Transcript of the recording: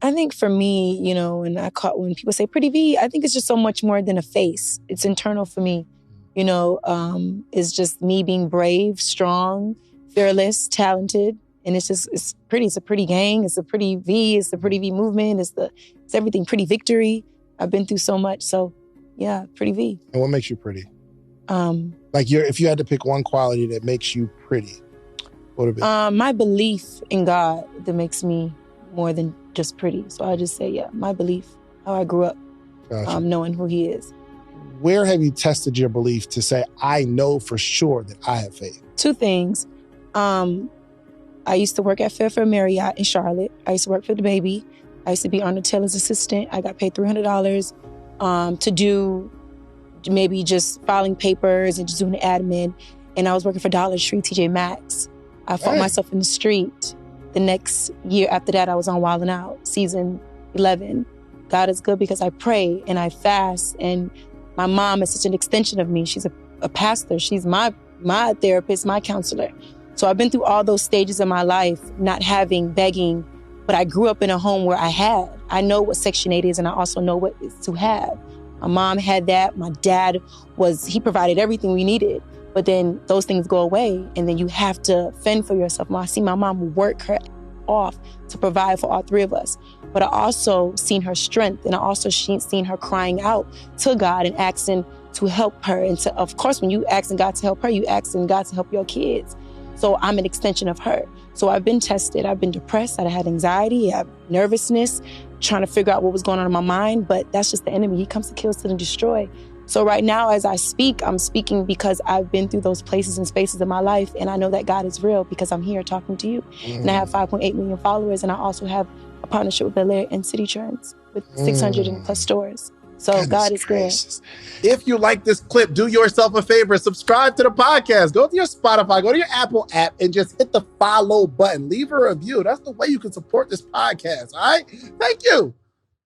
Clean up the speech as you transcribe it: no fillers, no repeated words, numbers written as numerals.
I think for me, you know, when people say Pretty V, I think it's just so much more than a face. It's internal for me. You know, it's just me being brave, strong, fearless, talented. And it's pretty. It's a pretty gang. It's a pretty V. It's the Pretty V movement. It's everything. Pretty victory. I've been through so much. So yeah, Pretty V. And what makes you pretty? If you had to pick one quality that makes you pretty, what would it be? My belief in God that makes me more than just pretty. So I just say, yeah, my belief, how I grew up, Gotcha. Knowing who he is. Where have you tested your belief to say, I know for sure that I have faith? Two things. I used to work at Fairfield Marriott in Charlotte. I used to work for the baby. I used to be Arnold Taylor's assistant. I got paid $300 to do maybe just filing papers and just doing the admin. And I was working for Dollar Tree, TJ Maxx. I fought myself in the street. The next year after that, I was on Wild 'N Out, season 11. God is good because I pray and I fast. And my mom is such an extension of me. She's a pastor. She's my therapist, my counselor. So I've been through all those stages of my life, not having, begging, but I grew up in a home where I had. I know what Section 8 is, and I also know what is to have. My mom had that. My dad he provided everything we needed. But then those things go away, and then you have to fend for yourself. I see my mom work her off to provide for all three of us. But I also seen her strength, and I also seen her crying out to God and asking to help her. And of course, when you asking God to help her, you asking God to help your kids. So I'm an extension of her. So I've been tested. I've been depressed. I had anxiety. I had nervousness, trying to figure out what was going on in my mind. But that's just the enemy. He comes to kill, steal, and destroy. So right now, as I speak, I'm speaking because I've been through those places and spaces in my life. And I know that God is real because I'm here talking to you. And I have 5.8 million followers. And I also have a partnership with Bel Air and City Trends with 600 and plus stores. So goodness God is gracious. Good. If you like this clip, do yourself a favor. Subscribe to the podcast. Go to your Spotify, go to your Apple app, and just hit the follow button. Leave a review. That's the way you can support this podcast, all right? Thank you.